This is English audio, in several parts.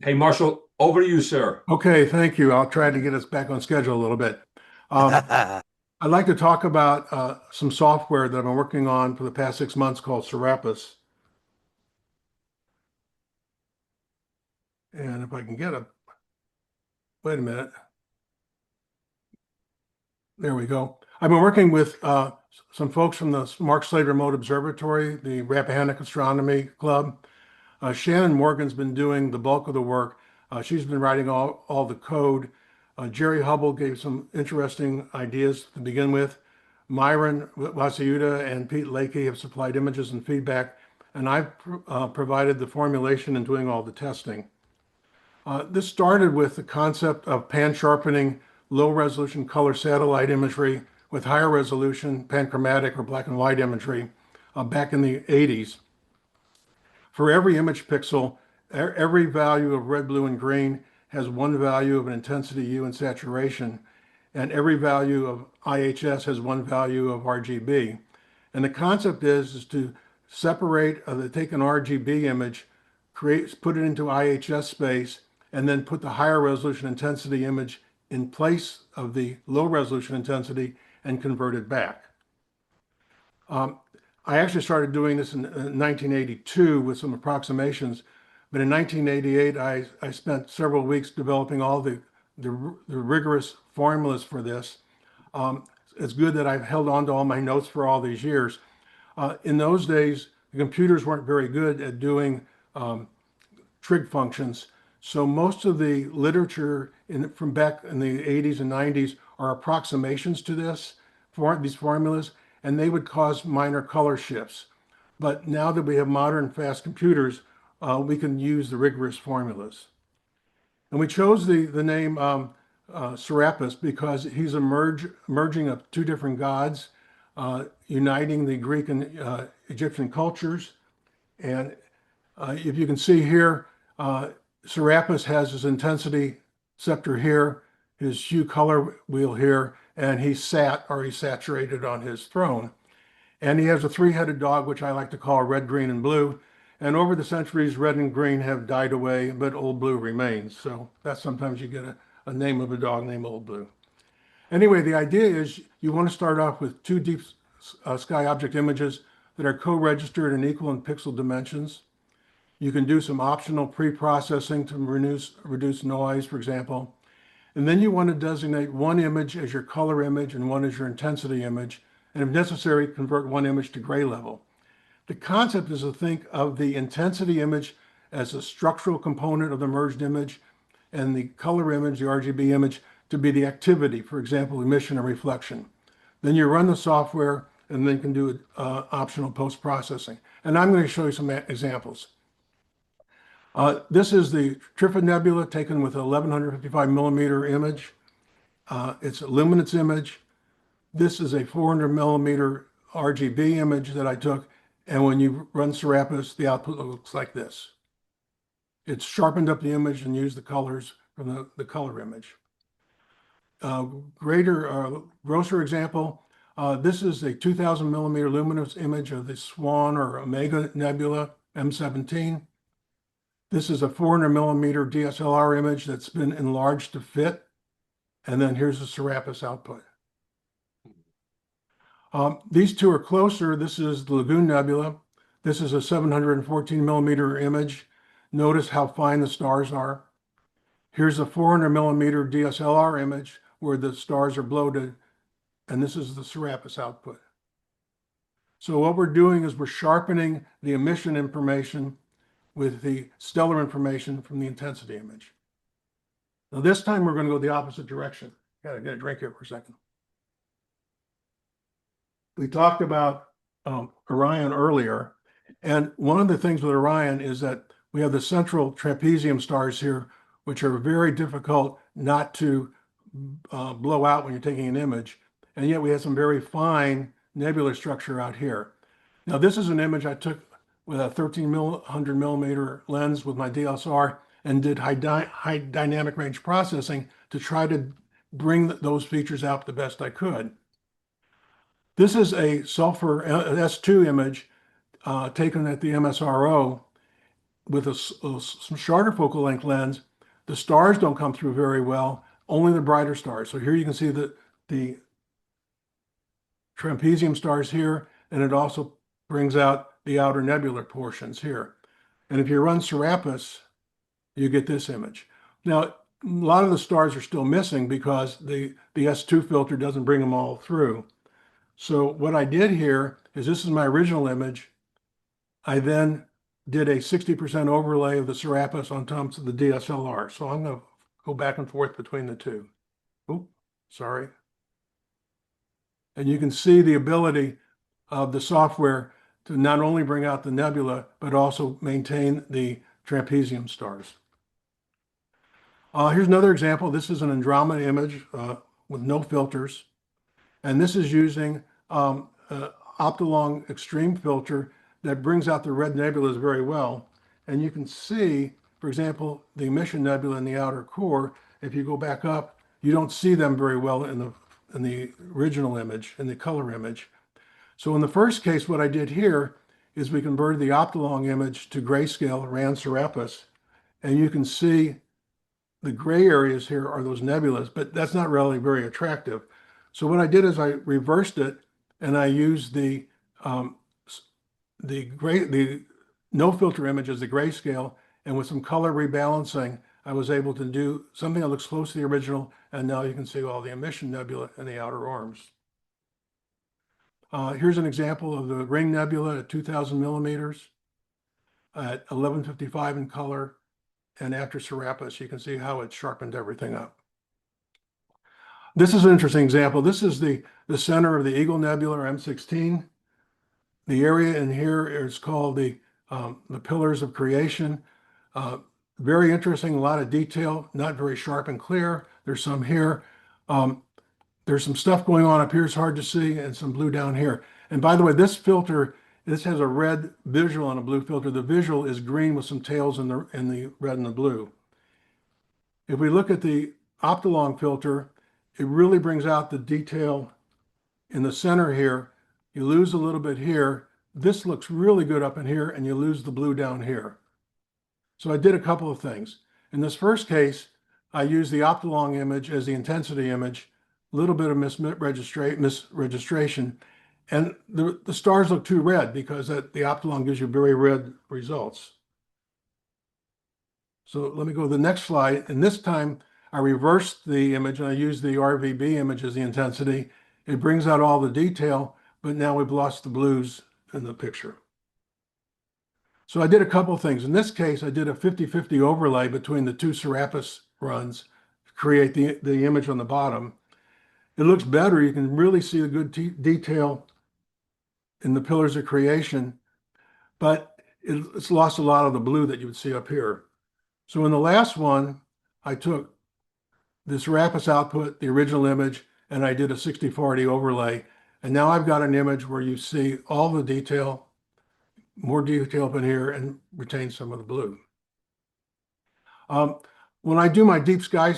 Hey, Marshall, over to you, sir. Okay, thank you. I'll try to get us back on schedule a little bit. Um, I'd like to talk about some software that I've been working on for the past 6 months called Serapis. And if I can wait a minute, there we go. I've been working with some folks from the Mark Slater Remote Observatory, the Rappahannock Astronomy Club. Shannon Morgan's been doing the bulk of the work. She's been writing all the code. Jerry Hubble gave some interesting ideas to begin with. Myron Wasiuda and Pete Lakey have supplied images and feedback, and I've provided the formulation and doing all the testing. This started with the concept of pan-sharpening low-resolution color satellite imagery with higher resolution panchromatic or black and white imagery back in the 80s. For every image pixel, every value of red, blue, and green has one value of an intensity U and saturation, and every value of IHS has one value of RGB. And the concept is to separate, take an RGB image, put it into IHS space, and then put the higher resolution intensity image in place of the low resolution intensity and convert it back. Um, I actually started doing this in 1982 with some approximations, but in 1988, I spent several weeks developing all the rigorous formulas for this. It's good that I've held on to all my notes for all these years. In those days, the computers weren't very good at doing trig functions. So most of the literature from back in the 80s and 90s are approximations to these formulas, and they would cause minor color shifts. But now that we have modern fast computers, we can use the rigorous formulas. And we chose the name Serapis because he's a merging of two different gods, uniting the Greek and Egyptian cultures. And if you can see here, Serapis has his intensity scepter here, his hue color wheel here, and he's saturated on his throne. And he has a three-headed dog, which I like to call red, green, and blue. And over the centuries, red and green have died away, but Old Blue remains. So that's sometimes you get a name of a dog named Old Blue. Anyway, the idea is you want to start off with two deep sky object images that are co-registered and equal in pixel dimensions. You can do some optional pre-processing to reduce noise, for example. And then you want to designate one image as your color image and one as your intensity image, and if necessary, convert one image to gray level. The concept is to think of the intensity image as a structural component of the merged image, and the color image, the RGB image, to be the activity, for example, emission or reflection. Then you run the software and then can do optional post-processing. And I'm going to show you some examples. This is the Trifid Nebula taken with an 1155 millimeter image. It's a luminance image. This is a 400 millimeter RGB image that I took. And when you run Serapis, the output looks like this. It's sharpened up the image and used the colors from the color image. Grosser example, this is a 2000 millimeter luminous image of the Swan or Omega Nebula M17. This is a 400 millimeter DSLR image that's been enlarged to fit. And then here's the Serapis output. These two are closer. This is the Lagoon Nebula. This is a 714 millimeter image. Notice how fine the stars are. Here's a 400 millimeter DSLR image where the stars are bloated. And this is the Serapis output. So what we're doing is we're sharpening the emission information with the stellar information from the intensity image. Now this time we're going to go the opposite direction. Gotta get a drink here for a second. We talked about Orion earlier, and one of the things with Orion is that we have the central trapezium stars here, which are very difficult not to blow out when you're taking an image, and yet we have some very fine nebular structure out here. Now this is an image I took with a 1300 millimeter lens with my DSLR and did high dynamic range processing to try to bring those features out the best I could. This is a sulfur S2 image taken at the MSRO. with some shorter focal length lens, the stars don't come through very well, only the brighter stars. So here you can see the trapezium stars here, and it also brings out the outer nebular portions here. And if you run Serapis, you get this image. Now, a lot of the stars are still missing because the S2 filter doesn't bring them all through. So what I did here is, this is my original image. I then did a 60% overlay of the Serapis on top of the DSLR. So I'm going to go back and forth between the two. Oh, sorry. And you can see the ability of the software to not only bring out the nebula, but also maintain the trapezium stars. Here's another example. This is an Andromeda image with no filters. And this is using Optolong Extreme filter that brings out the red nebulas very well. And you can see, for example, the emission nebula in the outer core. If you go back up, you don't see them very well in the original image, in the color image. So in the first case, what I did here is we converted the Optolong image to grayscale, ran Serapis, and you can see the gray areas here are those nebulas, but that's not really very attractive. So what I did is I reversed it, and I used the no filter image as the grayscale, and with some color rebalancing, I was able to do something that looks close to the original, and now you can see all the emission nebula in the outer arms. Here's an example of the Ring Nebula at 2,000 millimeters at 1155 in color, and after Serapis, you can see how it sharpened everything up. This is an interesting example. This is the center of the Eagle Nebula, or M16. The area in here is called the Pillars of Creation. Very interesting, a lot of detail, not very sharp and clear. There's some here. There's some stuff going on up here, it's hard to see, and some blue down here. And by the way, this filter, this has a red visual and a blue filter. The visual is green with some tails in the red and the blue. If we look at the Optolong filter, it really brings out the detail in the center here. You lose a little bit here. This looks really good up in here, and you lose the blue down here. So I did a couple of things. In this first case, I used the Optolong image as the intensity image, a little bit of misregistration, and the stars look too red because the Optolong gives you very red results. So let me go to the next slide, and this time I reversed the image and I used the RVB image as the intensity. It brings out all the detail, but now we've lost the blues in the picture. So I did a couple of things. In this case, I did a 50-50 overlay between the two Serapis runs to create the image on the bottom. It looks better. You can really see the good detail in the Pillars of Creation, but it's lost a lot of the blue that you would see up here. So in the last one, I took the Serapis output, the original image, and I did a 60-40 overlay. And now I've got an image where you see all the detail, more detail up in here, and retain some of the blue. When I do my deep sky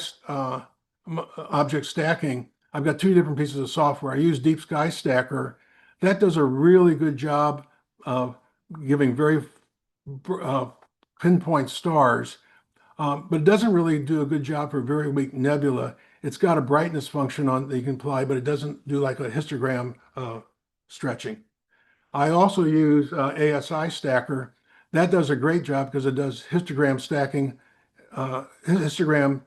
object stacking, I've got two different pieces of software. I use Deep Sky Stacker. That does a really good job of giving very pinpoint stars, but it doesn't really do a good job for very weak nebula. It's got a brightness function on that you can apply, but it doesn't do like a histogram stretching. I also use ASI Stacker. That does a great job because it does histogram stacking, histogram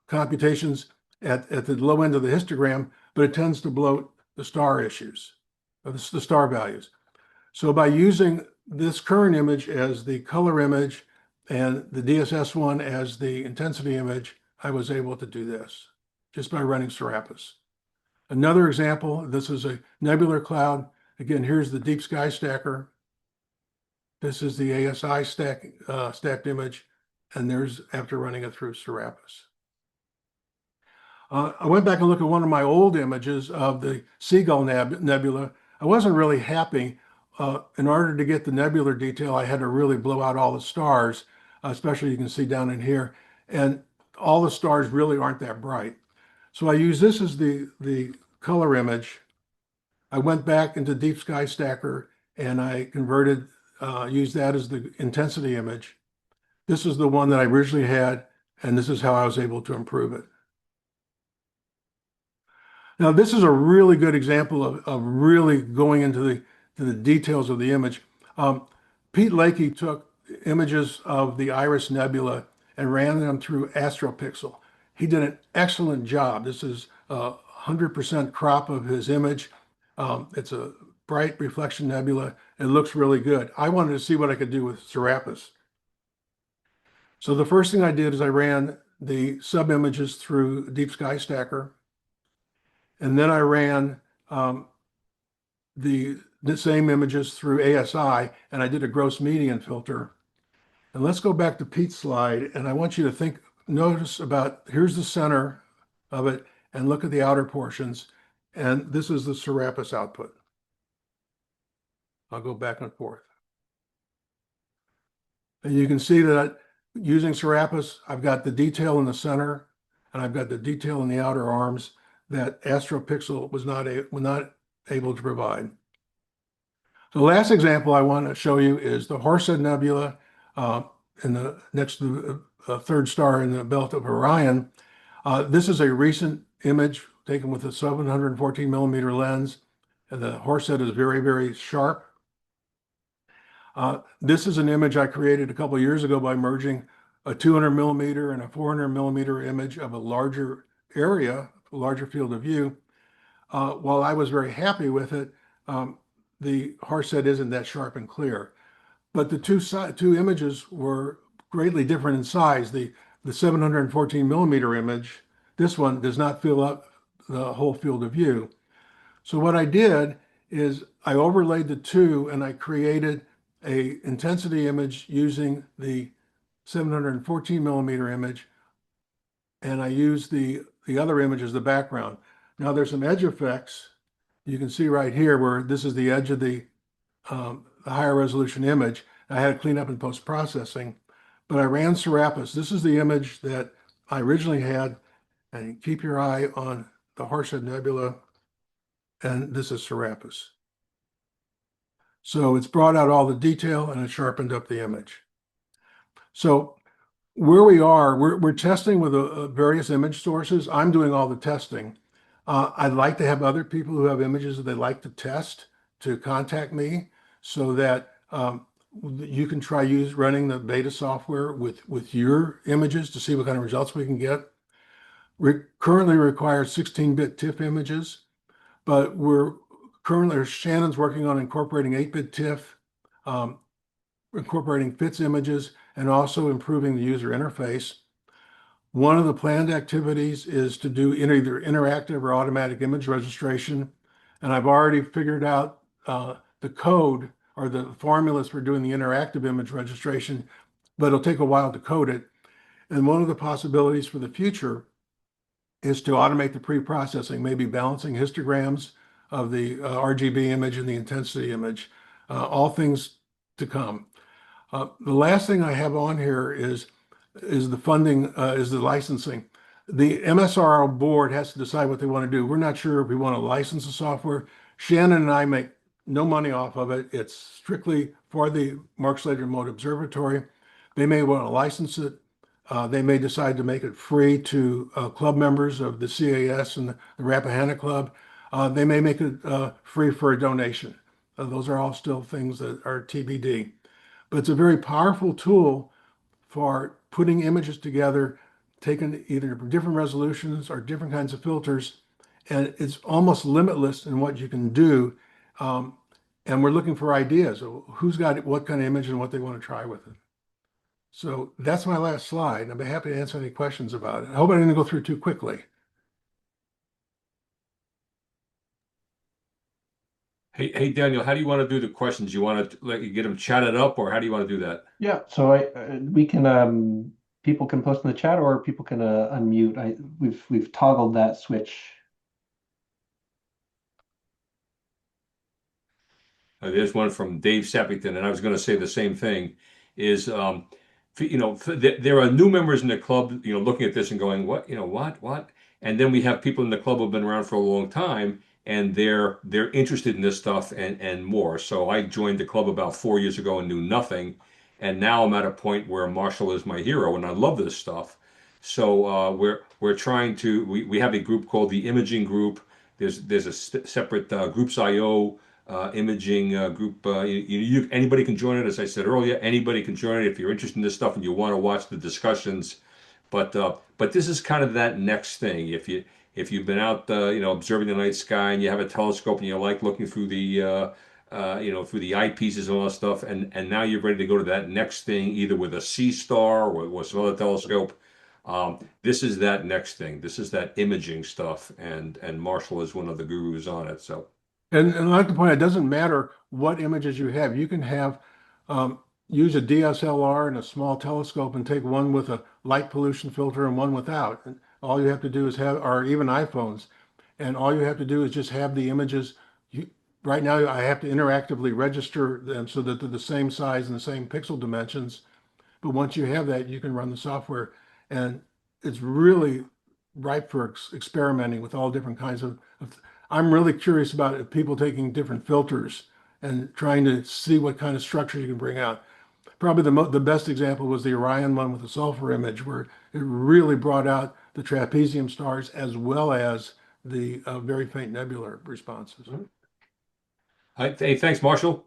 computations at the low end of the histogram, but it tends to bloat the star issues, the star values. So by using this current image as the color image and the DSS one as the intensity image, I was able to do this just by running Serapis. Another example, this is a nebular cloud. Again, here's the Deep Sky Stacker. This is the ASI stacked image, and there's after running it through Serapis. I went back and looked at one of my old images of the Seagull Nebula. I wasn't really happy. In order to get the nebular detail, I had to really blow out all the stars, especially you can see down in here. And all the stars really aren't that bright. So I use this as the color image. I went back into Deep Sky Stacker and I converted use that as the intensity image. This is the one that I originally had, and this is how I was able to improve it. Now, this is a really good example of really going into the details of the image. Um, Pete Lakey took images of the Iris Nebula and ran them through Astropixel. He did an excellent job. This is a 100% crop of his image. It's a bright reflection nebula. It looks really good. I wanted to see what I could do with Serapis. So the first thing I did is I ran the sub-images through Deep Sky Stacker. And then I ran the same images through ASI, and I did a gross median filter. And let's go back to Pete's slide, and I want you to notice about, here's the center of it, and look at the outer portions. And this is the Serapis output. I'll go back and forth. And you can see that using Serapis, I've got the detail in the center, and I've got the detail in the outer arms that Astropixel was not able to provide. The last example I want to show you is the Horsehead Nebula next to the third star in the belt of Orion. This is a recent image taken with a 714 millimeter lens, and the Horsehead is very, very sharp. This is an image I created a couple of years ago by merging a 200 millimeter and a 400 millimeter image of a larger area, a larger field of view. While I was very happy with it, the Horsehead isn't that sharp and clear. But the two images were greatly different in size. The 714 millimeter image, this one does not fill up the whole field of view. So what I did is I overlaid the two and I created a intensity image using the 714 millimeter image, and I used the other image as the background. Now there's some edge effects. You can see right here where this is the edge of the higher resolution image. I had to clean up in post-processing, but I ran Serapis. This is the image that I originally had, and keep your eye on the Horsehead Nebula, and this is Serapis. So it's brought out all the detail and it sharpened up the image. So where we are, we're testing with various image sources. I'm doing all the testing. I'd like to have other people who have images that they like to test to contact me so that you can try running the beta software with your images to see what kind of results we can get. We currently require 16-bit TIFF images, but Shannon's working on incorporating 8-bit TIFF, incorporating FITS images, and also improving the user interface. One of the planned activities is to do either interactive or automatic image registration. And I've already figured out the code or the formulas for doing the interactive image registration, but it'll take a while to code it. And one of the possibilities for the future is to automate the pre-processing, maybe balancing histograms of the RGB image and the intensity image, all things to come. The last thing I have on here is the funding, is the licensing. The MSRO board has to decide what they want to do. We're not sure if we want to license the software. Shannon and I make no money off of it. It's strictly for the Mark Slater Remote Observatory. They may want to license it. They may decide to make it free to club members of the CAS and the Rappahannock Club. They may make it free for a donation. Those are all still things that are TBD. But it's a very powerful tool for putting images together, taking either different resolutions or different kinds of filters, and it's almost limitless in what you can do. And we're looking for ideas of who's got what kind of image and what they want to try with it. So that's my last slide. I'd be happy to answer any questions about it. I hope I didn't go through too quickly. Hey, Daniel, how do you want to do the questions? You want to let you get them chatted up, or how do you want to do that? Yeah, so we can people can post in the chat or people can unmute. We've toggled that switch. There's one from Dave Sappington, and I was going to say the same thing. Is there are new members in the club, looking at this and going, what, what? And then we have people in the club who've been around for a long time, and they're interested in this stuff and more. So I joined the club about 4 years ago and knew nothing, and now I'm at a point where Marshall is my hero, and I love this stuff. So we're trying to we have a group called the Imaging Group. There's a separate Groups IO imaging group. Anybody can join it. As I said earlier, anybody can join it if you're interested in this stuff and you want to watch the discussions. But this is kind of that next thing. If you've been out observing the night sky and you have a telescope and you like looking through the through the eyepieces and all that stuff, and now you're ready to go to that next thing, either with a sea star or with some other telescope. This is that next thing. This is that imaging stuff, and Marshall is one of the gurus on it. So. And I like to point out, it doesn't matter what images you have. You can have um, use a DSLR and a small telescope and take one with a light pollution filter and one without. And all you have to do is have, or even iPhones, and all you have to do is just have the images. You, right now, I have to interactively register them so that they're the same size and the same pixel dimensions. But once you have that, you can run the software, and it's really ripe for experimenting with all different kinds of. I'm really curious about people taking different filters and trying to see what kind of structure you can bring out. Probably the best example was the Orion one with the sulfur image, where it really brought out the trapezium stars as well as the very faint nebular responses. Hey, thanks, Marshall.